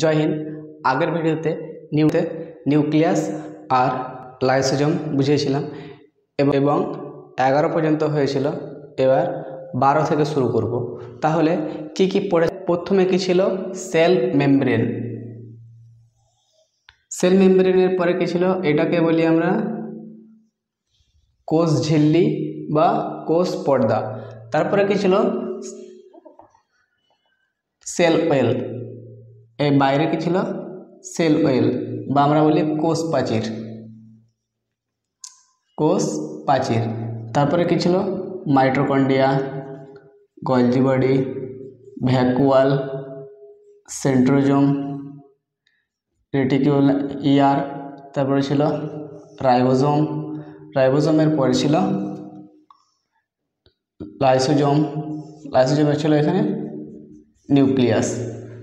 জয় হিন্দ। আগের ভিডিওতে নিউক্লিয়াস আর লাইসোজোম বুঝিয়েছিলাম এবং 11 পর্যন্ত হয়েছিল। এবার 12 থেকে শুরু করব। তাহলে কি কি পড়ে? প্রথমে কি ছিল? Cell membrane. সেল মেমব্রেনের পরে কি ছিল? এটাকে বলি আমরা কোষ ঝিল্লি বা কোষ পর্দা। তারপরে কি ছিল? Cell wall. এই বাইরে কি ছিল? সেল ওয়েল বা আমরা বলি কোষ প্রাচীর। কোষ প্রাচীর। তারপরে কি ছিল? Mitochondria, Golgi body, vacuole, centrosome, reticular. তারপরে ছিল রাইবোজোম। রাইবোজোমের পরে ছিল লাইসোজোম। লাইসোজোমের ছিল এখানে নিউক্লিয়াস।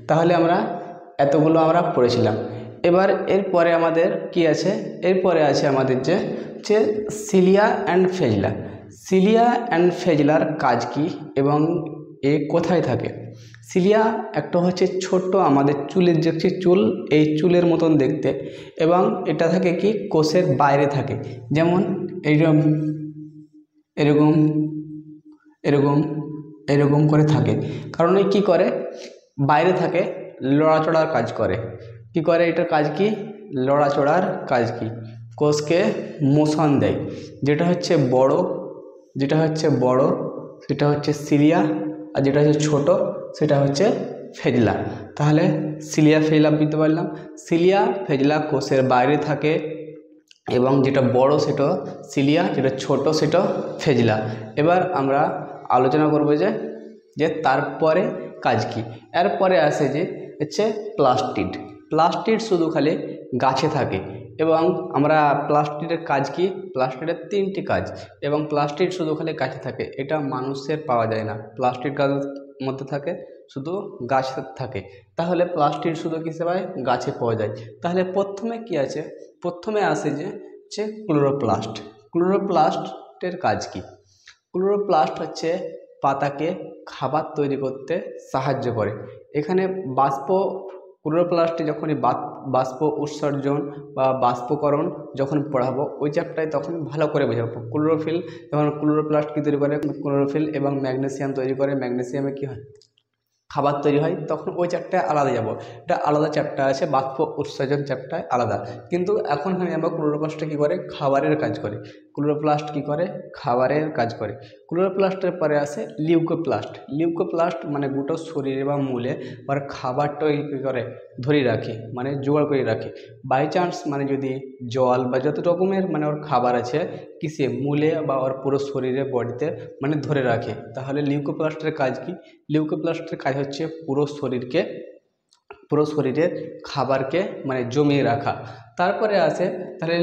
তাহলে এতগুলো আমরা পড়েছিলাম। এবার এরপরে আমাদের কি আছে? এরপরে আছে আমাদের যে cilia and flagella. Cilia and ফ্ল্যাজেলার কাজ কি এবং এ কোথায় থাকে? সিলিয়া একটা হচ্ছে ছোট্ট আমাদের চুলের যে চুল, এই চুলের মতন দেখতে, এবং এটা থাকে কি কোষের বাইরে থাকে। যেমন এরকম এরকম এরকম এরকম করে থাকে। কারণ এই কী করে? বাইরে থাকে, লড়াচড়ার কাজ করে। কি করে? এটার কাজ কি? লড়াচড়ার কাজ কি? কোষকে মোশন দেয়। যেটা হচ্ছে বড় সেটা হচ্ছে সিলিয়া, আর যেটা হচ্ছে ছোট সেটা হচ্ছে ফ্ল্যাজেলা। তাহলে সিলিয়া ফ্ল্যাজেলা বুঝতে পারলাম। সিলিয়া ফ্ল্যাজেলা কোষের বাইরে থাকে, এবং যেটা বড় সেটা সিলিয়া, যেটা ছোট সেটা ফ্ল্যাজেলা। এবার আমরা আলোচনা করব যে তারপরে কাজ কি। এরপরে আসে যে হচ্ছে প্লাস্টিড। প্লাস্টিড শুধু খালি গাছে থাকে, এবং আমরা প্লাস্টিডের কাজ কি? প্লাস্টিডের 3টি কাজ, এবং প্লাস্টিড শুধু খালি গাছে থাকে। এটা মানুষের পাওয়া যায় না। প্লাস্টিড গাছের মধ্যে থাকে, শুধু গাছ থাকে। তাহলে প্লাস্টিড শুধু কিসে পায়? গাছে পাওয়া যায়। তাহলে প্রথমে কি আছে? প্রথমে আসে যে হচ্ছে ক্লোরোপ্লাস্ট। ক্লোরোপ্লাস্টের কাজ কি? ক্লোরোপ্লাস্ট হচ্ছে পাতাকে খাবার তৈরি করতে সাহায্য করে। এখানে ক্লোরোপ্লাস্টে যখনই বাষ্প উৎসর্জন বা বাষ্পকরণ যখন পড়াবো ওই চ্যাপ্টারে, তখন ভালো করে বোঝাবো। ক্লোরোফিল, যেমন ক্লোরোপ্লাস্ট কী তৈরি করে? ক্লোরোফিল এবং ম্যাগনেসিয়াম তৈরি করে। ম্যাগনেসিয়ামে কী হয়? খাবার তৈরি হয়। তখন ওই চ্যাপ্টারে আলাদা যাব। এটা আলাদা চ্যাপ্টার আছে, বাষ্প উৎসর্জন চ্যাপ্টার আলাদা। কিন্তু এখন আমরা ক্লোরোপ্লাস্টে কী করে? খাবারের কাজ করে। ক্লোরোপ্লাস্ট কী করে? খাবারের কাজ করে। ক্লোরোপ্লাস্টের পরে আসে লিউকোপ্লাস্ট। লিউকোপ্লাস্ট মানে গোটা শরীরে বা মূলে আর খাবারটা কী করে? ধরে রাখে, মানে জোগাড় করে রাখে। বাই চান্স মানে যদি জল বা যত রকমের মানে ওর খাবার আছে কিসে? মূলে বা ওর পুরো শরীরে, বডিতে মানে ধরে রাখে। তাহলে লিউকোপ্লাস্টের কাজ কি? লিউকোপ্লাস্টের কাজ হচ্ছে পুরো শরীরের খাবারকে মানে জমিয়ে রাখা। তারপরে আসে তাহলে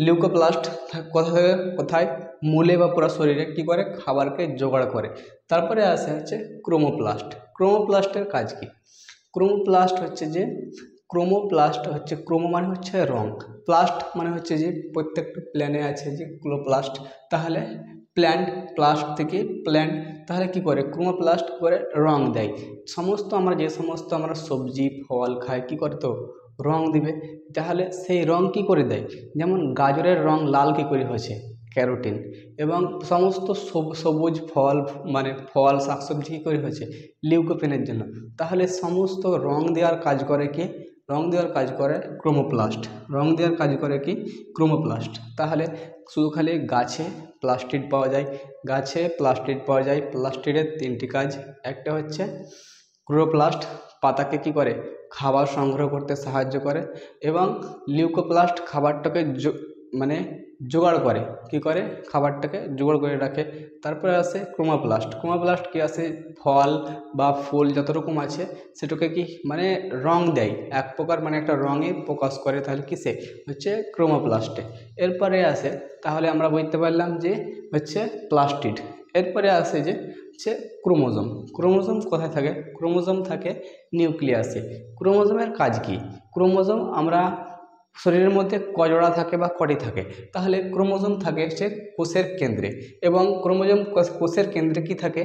লিউকোপ্লাস্ট কোথায়? মূলে বা পুরো শরীরে কী করে? খাবারকে জোগাড় করে। তারপরে আসে হচ্ছে ক্রোমোপ্লাস্ট। ক্রোমোপ্লাস্টের কাজ কি? ক্রোমোপ্লাস্ট হচ্ছে ক্রোমো মানে হচ্ছে রং, প্লাস্ট মানে হচ্ছে যে প্রত্যেকটা প্ল্যানে আছে যে ক্লোরোপ্লাস্ট। তাহলে প্ল্যান্ট, প্লাস্ট থেকে প্ল্যান্ট। তাহলে কি করে? ক্রোমোপ্লাস্ট করে রং দেয়। যে সমস্ত আমরা সবজি ফল খাই, কি করে? তো রং দিবে। তাহলে সেই রং কি করে দেয়? যেমন গাজরের রং লাল কি করে হয়েছে? ক্যারোটিন। এবং সমস্ত সবুজ ফল মানে ফল শাকসবজি কী করে হয়েছে? লিউকোপিনের জন্য। তাহলে সমস্ত রং দেওয়ার কাজ করে কি? রং দেওয়ার কাজ করে ক্রোমোপ্লাস্ট। রং দেওয়ার কাজ করে কি? ক্রোমোপ্লাস্ট। তাহলে শুধু খালি গাছে প্লাস্টিড পাওয়া যায়। প্লাস্টিডের 3টি কাজ। একটা হচ্ছে ক্লোরোপ্লাস্ট পাতাকে কি করে? খাবার সংগ্রহ করতে সাহায্য করে, এবং লিউকোপ্লাস্ট খাবারটাকে মানে জোগাড় করে। কি করে? খাবারটাকে জোগাড় করে রাখে। তারপরে আসে ক্রোমোপ্লাস্ট। ক্রোমোপ্লাস্ট কি আসে? ফল বা ফুল যত রকম আছে সেটাকে কি মানে রং দেয়, এক প্রকার মানে একটা রঙে প্রকাশ করে। তাহলে কিসে? হচ্ছে ক্রোমোপ্লাস্টে। এরপরে আসে, তাহলে আমরা বুঝতে পারলাম যে হচ্ছে প্লাস্টিড। এরপরে আসে যে হচ্ছে ক্রোমোজোম। ক্রোমোজোম কোথায় থাকে? ক্রোমোজোম থাকে নিউক্লিয়াসে। ক্রোমোজোমের কাজ কি? ক্রোমোজোম আমরা শরীরের মধ্যে কজোড়া থাকে বা কটি থাকে? তাহলে ক্রোমোজোম থাকে হচ্ছে কোষের কেন্দ্রে, এবং ক্রোমোজোম কোষের কেন্দ্রে কি থাকে?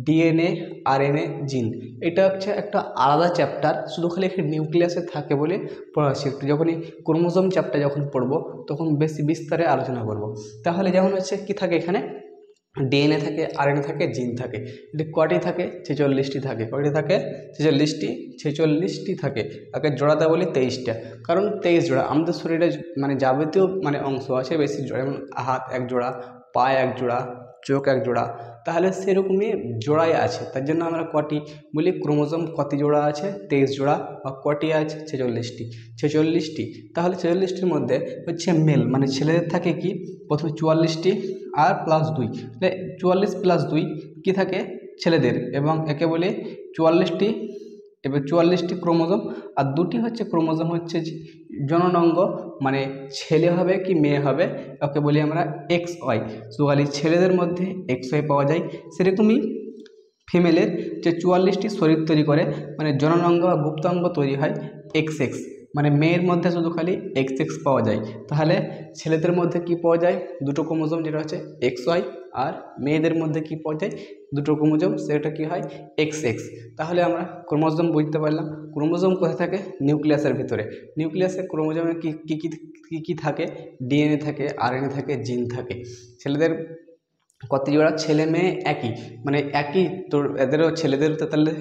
ডিএনএ, আরএনএ, জিন। এটা হচ্ছে একটা আলাদা চ্যাপ্টার, শুধু খালি একটা নিউক্লিয়াসে থাকে বলে পড়া হচ্ছে। একটু যখনই ক্রোমোজোম চ্যাপ্টার যখন পড়বো তখন বেশি বিস্তারে আলোচনা করব। তাহলে যেমন হচ্ছে কি থাকে এখানে, ডিএনএ থাকে, আরএনএ থাকে, জিন থাকে। এটি কটি থাকে? 46টি থাকে। কটি থাকে? 46টি থাকে। আগে জোড়াতে বলি 23টা, কারণ 23 জোড়া আমাদের শরীরে মানে যাবতীয় মানে অংশ আছে বেশি জোড়া, যেমন হাত এক জোড়া, পা এক জোড়া, চোখ এক জোড়া, তাহলে সেরকমই জোড়াই আছে। তার জন্য আমরা কটি বলি, ক্রোমোজোম কত জোড়া আছে? 23 জোড়া। বা কটি আছে? 46টি। তাহলে 46টির মধ্যে হচ্ছে মেল মানে ছেলেদের থাকে কি প্রথমে 44টি আর +2, তাহলে 44 + 2 কি থাকে? ছেলেদের, এবং একে বলে 44টি। এবার 44টি ক্রোমোজোম, আর দুটি হচ্ছে ক্রোমোজোম হচ্ছে জননাঙ্গ, মানে ছেলে হবে কি মেয়ে হবে ওকে বলি আমরা XY। খালি ছেলেদের মধ্যে XY পাওয়া যায়। সেরকমই ফিমেলের যে 44টি শরীর তৈরি করে মানে জননাঙ্গ বা গুপ্তাঙ্গ তৈরি হয় XX, মানে মেয়ের মধ্যে শুধু খালি XX পাওয়া যায়। তাহলে ছেলেদের মধ্যে কি পাওয়া যায়? দুটো ক্রোমোজোম, যেটা হচ্ছে XY, আর মেয়েদের মধ্যে কি পাওয়া যায়? দুটো ক্রোমোজোম, সেটা কি হয়? XX। তাহলে আমরা ক্রোমোজোম বুঝতে পারলাম। ক্রোমোজোম কোথায় থাকে? নিউক্লিয়াসের ভিতরে। নিউক্লিয়াসে ক্রোমোজোমে কি থাকে? ডিএনএ থাকে, আরএনএ থাকে, জিন থাকে। ছেলেদের কত জোড়া? ছেলে মেয়ে একই, মানে একই। তো এদেরও ছেলেদেরও তো তাহলে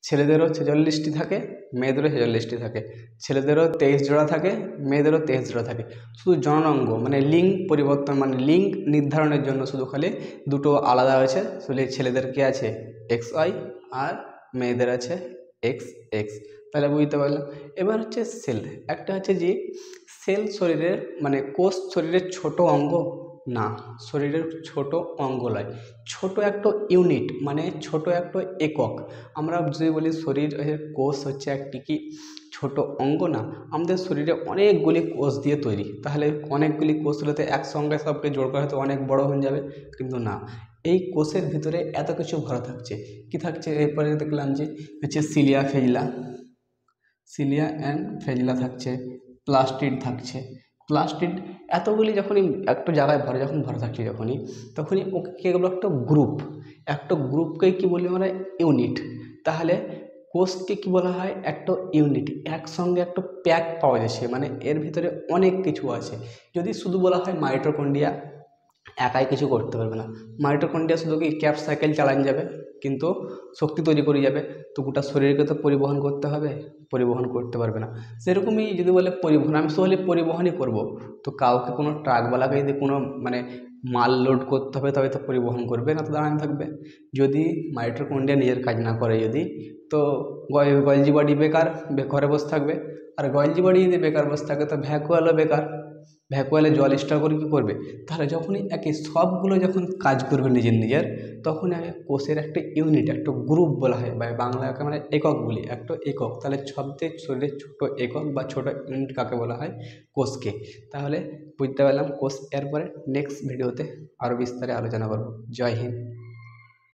ছেলেদেরও 46টি থাকে, মেয়েদেরও 46টি থাকে। ছেলেদেরও 23 জোড়া থাকে, মেয়েদেরও 23 জোড়া থাকে। শুধু জননাঙ্গ মানে লিঙ্গ পরিবর্তন মানে লিঙ্গ নির্ধারণের জন্য শুধু খালি দুটো আলাদা হয়েছে। শুধু ছেলেদের কি আছে? XY, আর মেয়েদের আছে XX। তাহলে বুঝতে পারলাম। এবার হচ্ছে সেল। একটা হচ্ছে যে সেল শরীরের মানে কোষ শরীরের ছোট অঙ্গ না, শরীরের ছোট অঙ্গ নয়, ছোট একটা ইউনিট মানে ছোট একটা একক। আমরা যদি বলি শরীরের কোষ হচ্ছে একটি কি ছোট অঙ্গ না, আমাদের শরীরে অনেকগুলি কোষ দিয়ে তৈরি। তাহলে অনেকগুলি কোষগুলোতে একসঙ্গে সবকে জোড় করা হয়তো অনেক বড় হয়ে যাবে, কিন্তু না, এই কোষের ভিতরে এত কিছু ভরা থাকছে। কি থাকছে? এরপরে দেখলাম যে হচ্ছে সিলিয়া অ্যান্ড ফ্ল্যাজেলা থাকছে, প্লাস্টিড থাকছে। প্লাস্টিড এতগুলি যখনই একটা জায়গায় যখন ভরা থাকছে তখনই ওকে কী বলো? একটা গ্রুপকে কী বলি আমরা? ইউনিট। তাহলে কোষকে কী বলা হয়? একটা ইউনিট, একসঙ্গে একটা প্যাক পাওয়া যাচ্ছে, মানে এর ভিতরে অনেক কিছু আছে। যদি শুধু বলা হয় মাইটোকন্ড্রিয়া, একাই কিছু করতে পারবে না। মাইটোকন্ড্রিয়া শুধু কি ক্যাপ সাইকেল চালানো যাবে, কিন্তু শক্তি তৈরি করে যাবে, তো গোটা শরীরকে তো পরিবহন করতে হবে, পরিবহন করতে পারবে না। সেরকমই যদি বলে পরিবহন, আমি শুধু পরিবহনই করব, তো কাউকে কোনো ট্রাকওয়ালাকে যদি কোনো মানে মাল লোড করতে হবে তবে তো পরিবহন করবে, না তো দাঁড়ানো থাকবে। যদি মাইটোকন্ড্রিয়া নিজের কাজ না করে তো গলজি বডি বেকার, ঘরে বসে থাকবে। আর গলজি বডি যদি বেকার বসে থাকে তো ভ্যাকুয়ালও বেকার, ভ্যাকুয়ালে জল স্টোর করে কী করবে? তাহলে যখনই সবগুলো যখন কাজ করবে নিজের, তখন কোষের একটা ইউনিট, একটা গ্রুপ বলা হয়, বা বাংলাকে মানে একক বলি, একটা একক। তাহলে সবচেয়ে শরীরের ছোট একক বা ছোট ইউনিট কাকে বলা হয়? কোষকে। তাহলে বুঝতে পারলাম কোষ। এরপরে নেক্সট ভিডিওতে আরও বিস্তারে আলোচনা করব। জয় হিন্দ।